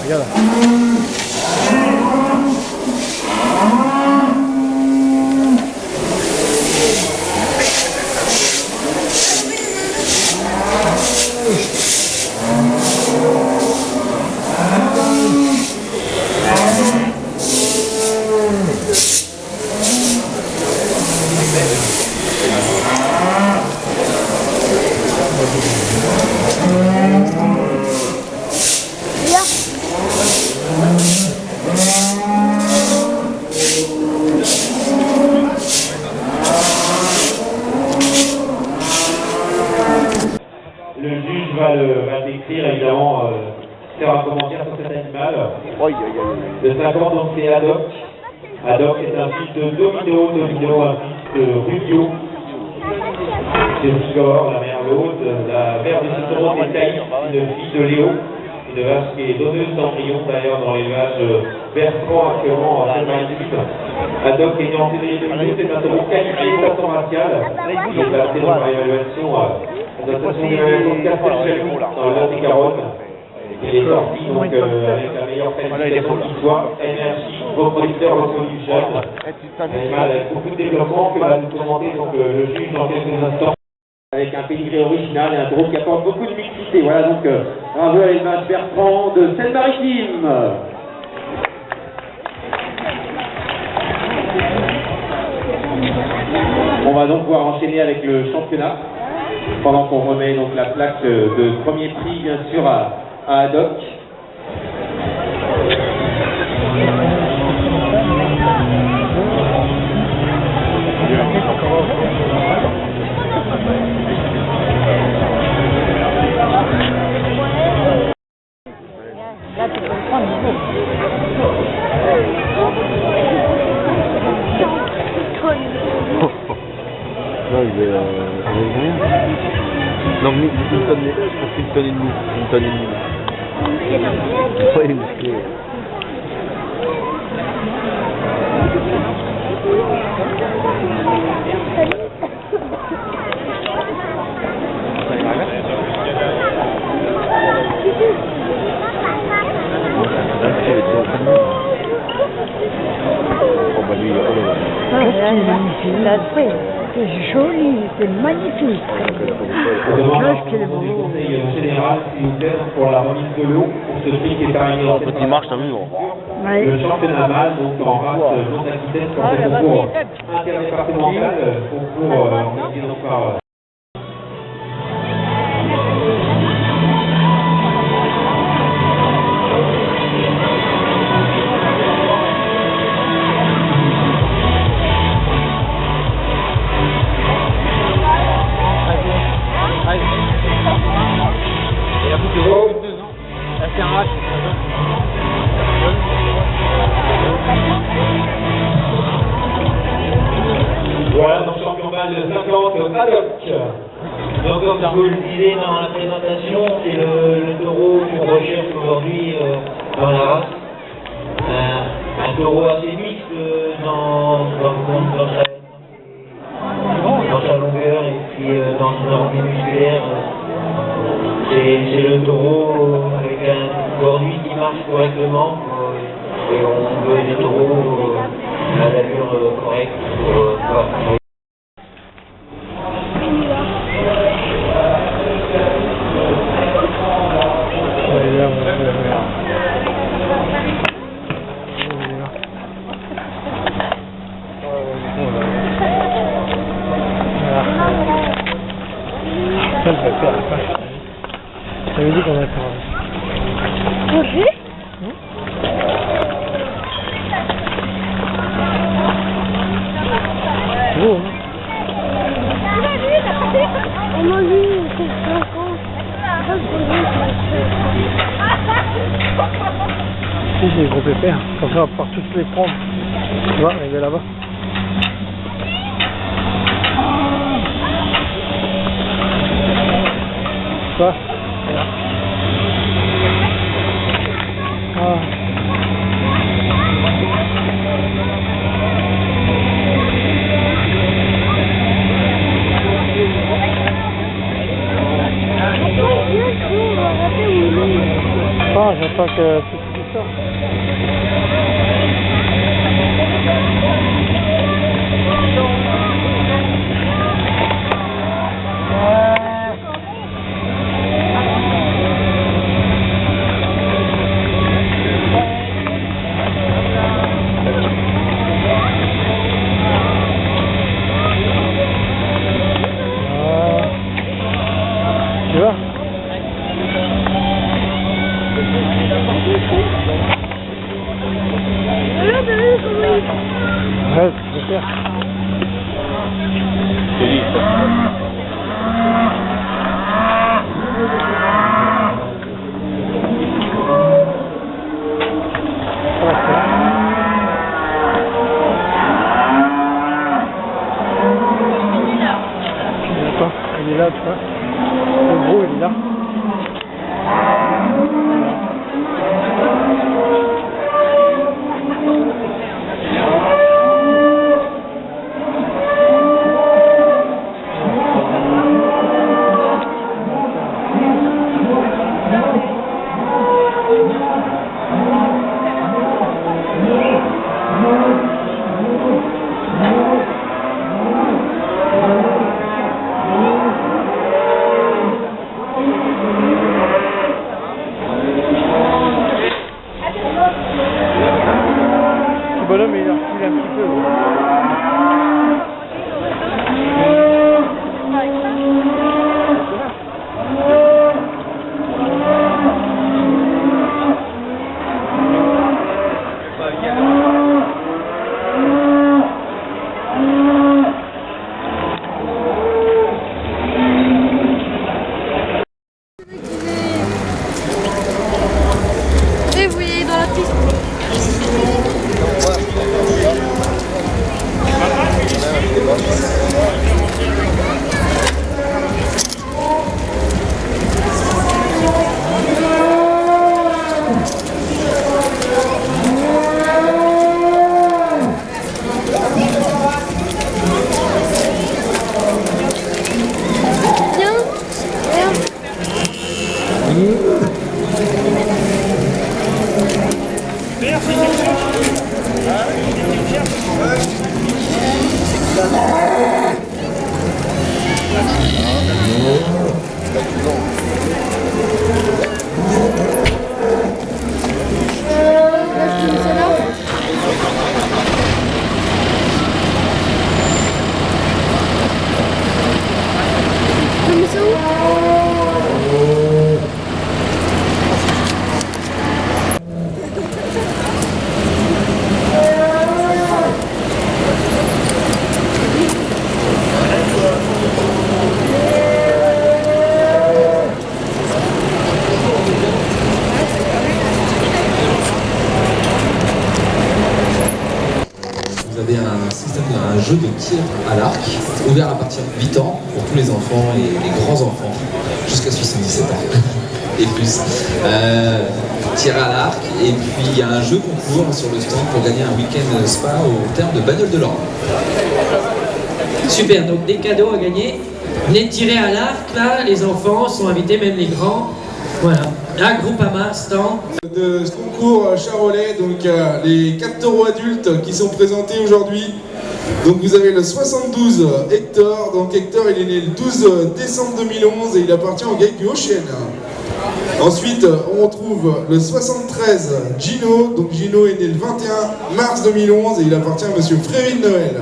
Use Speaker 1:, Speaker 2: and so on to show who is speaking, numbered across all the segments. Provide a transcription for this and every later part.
Speaker 1: Regarde.
Speaker 2: va décrire évidemment faire un commentaire sur cet animal. Le 50, donc c'est Haddock. Haddock est un fils de Domino, un fils de Rubio. C'est Igor, la mère Laude, la mère de Cicéron est Thaïs, une fille de Léo, une vache qui est donneuse d'embryon d'ailleurs dans l'élevage Bertrand actuellement en Seine-Maritime. Haddock est né en février 2012, c'est un taureau qualifié de façon raciale. Il est passé dans l'évaluation de 4 jaloux dans le Lot-et-Garonne. Il est sorti donc avec la meilleure qualification qui soit, énergie, reproducteur reconnu jeune. Un animal avec beaucoup de développement que va nous commenter donc, le juge dans quelques instants. Avec un pédigré original et un groupe qui apporte beaucoup de mixité. Voilà donc bravo à l'élevage Bertrand de Seine-Maritime. On va donc pouvoir enchaîner avec le championnat pendant qu'on remet donc la plaque de premier prix bien sûr à Haddock.
Speaker 3: Là, tu peux le prendre.
Speaker 1: Non, il est rien. Non, mais une tonne et demie. Une tonne et demie. Ouais, il est musclé.
Speaker 3: C'est joli, c'est magnifique.
Speaker 2: On demande des conseils généraux, s'il vous plaît, pour la remise de l'eau, pour ce prix qui est arrivé en
Speaker 1: Petit marche, t'as vu,
Speaker 2: le championnat mâle, donc en race non-aquitaine, sur ce concours interdépartemental, concours organisé donc par... Voilà, donc champion mâle de 50, Haddock. Donc comme je vous le disais dans la présentation, c'est le taureau qu'on recherche aujourd'hui dans la race. Un taureau assez mixte dans sa longueur et puis dans son organe musculaire. C'est le taureau avec un conduit qui marche correctement et on veut des taureaux à l'allure correcte pour pouvoir courir.
Speaker 1: Ça veut dire qu'on a fait.
Speaker 3: Vous vu? On m'a vu, c'est 5 ans.
Speaker 1: Si, c'est des gros pépères. Comme ça, on va pouvoir tous les prendre. Tu vois, arriver là-bas. Quoi? Ah.
Speaker 4: attend que tout ce sorte. Tu vois? Ouais, c'est super.
Speaker 1: C'est lui, ça.
Speaker 4: Il est là, tu vois. Le gros, il est là. Le bonhomme, il a reculé un petit peu.
Speaker 3: Et vous voyez dans la piste. Viens, viens.
Speaker 5: Vous avez un jeu de tir à l'arc ouvert à partir de 8 ans pour tous les enfants et les grands-enfants jusqu'à 77 ans et plus. Tir à l'arc et puis il y a un jeu concours sur le stand pour gagner un week-end spa au terme de Bagnoles de l'Orne.
Speaker 6: Super, donc des cadeaux à gagner. Venez tirer à l'arc, là, les enfants sont invités, même les grands. Voilà, là, Groupama, stand.
Speaker 7: De ce concours charolais, donc les 4 taureaux adultes qui sont présentés aujourd'hui. Donc vous avez le 72 Hector, donc Hector il est né le 12 décembre 2011 et il appartient au GAEC du Haut-Chêne. Ensuite on trouve le 73 Gino, donc Gino est né le 21 mars 2011 et il appartient à monsieur Fréville Noël.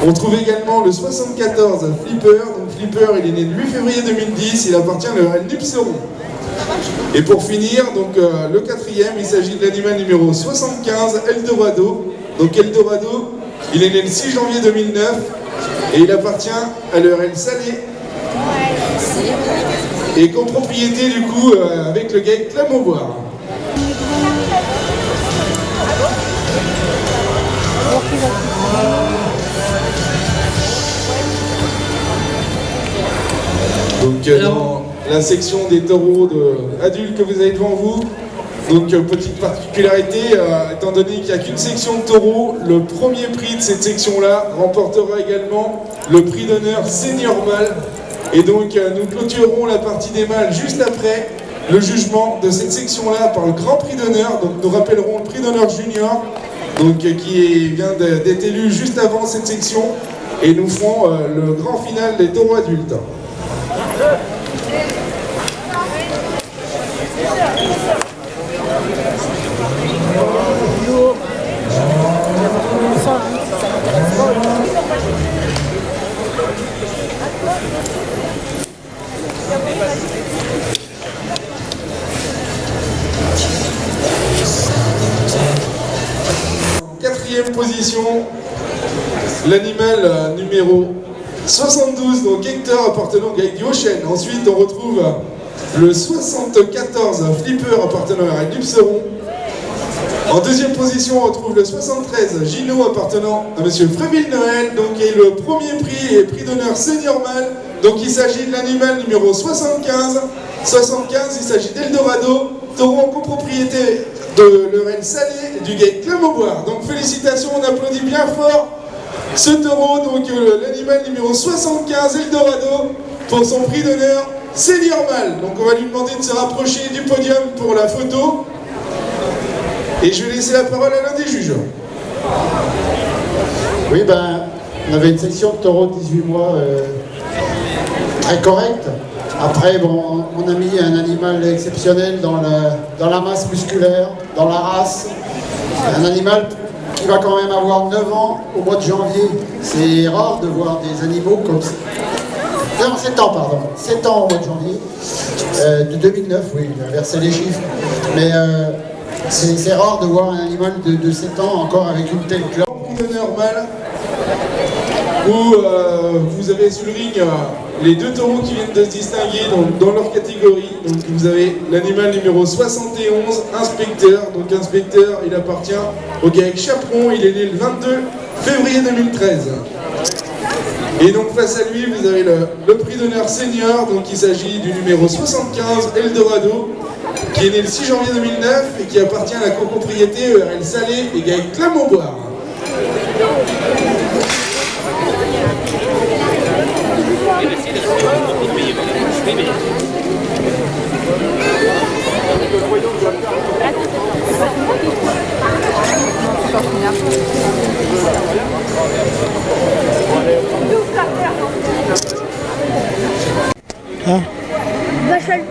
Speaker 7: On trouve également le 74 Flipper, donc Flipper il est né le 8 février 2010, il appartient à le Nupseron. Et pour finir, donc le quatrième, il s'agit de l'animal numéro 75, Eldorado. Donc Eldorado, il est né le 6 janvier 2009 et il appartient à l'ERL Salé. Et copropriété du coup avec le GAEC Clermont-Boire. Donc dans la section des taureaux adultes que vous avez devant vous, donc petite particularité, étant donné qu'il n'y a qu'une section de taureaux, le premier prix de cette section-là remportera également le prix d'honneur senior mâle. Et donc nous clôturerons la partie des mâles juste après le jugement de cette section-là par le grand prix d'honneur. Donc nous rappellerons le prix d'honneur junior, donc, vient d'être élu juste avant cette section. Et nous ferons le grand final des taureaux adultes. Quatrième position, l'animal numéro 72, donc Hector appartenant à Guy Ocean. Ensuite, on retrouve le 74, Flipper appartenant à Dupseron. En deuxième position, on retrouve le 73, Gino appartenant à Monsieur Fréville Noël, donc et le premier prix et prix d'honneur senior mâle. Donc il s'agit de l'animal numéro 75. 75, il s'agit d'Eldorado, taureau en copropriété de Lorraine Salé du gate Clermont-Boire. Donc félicitations, on applaudit bien fort ce taureau, donc l'animal numéro 75, Eldorado, pour son prix d'honneur senior mâle. Donc on va lui demander de se rapprocher du podium pour la photo. Et je vais laisser la parole à l'un des juges.
Speaker 8: Oui, ben, on avait une section de taureaux de 18 mois très correcte. Après, bon, on a mis un animal exceptionnel dans la masse musculaire, dans la race. Un animal qui va quand même avoir 9 ans au mois de janvier. C'est rare de voir des animaux comme ça. Non, 7 ans, pardon. 7 ans au mois de janvier. De 2009, oui, j'ai inversé les chiffres. Mais c'est rare de voir un animal de 7 ans encore avec une telle classe.
Speaker 7: D'honneur mâle, où vous avez sur le ring les deux taureaux qui viennent de se distinguer dans leur catégorie. Donc vous avez l'animal numéro 71, Inspecteur. Donc Inspecteur, il appartient au GAEC Chaperon, il est né le 22 février 2013. Et donc face à lui, vous avez le prix d'honneur senior, donc il s'agit du numéro 75, Eldorado, qui est né le 6 janvier 2009 et qui appartient à la copropriété ERL Salé et GAEC Clermont-Boire.
Speaker 3: Vache à le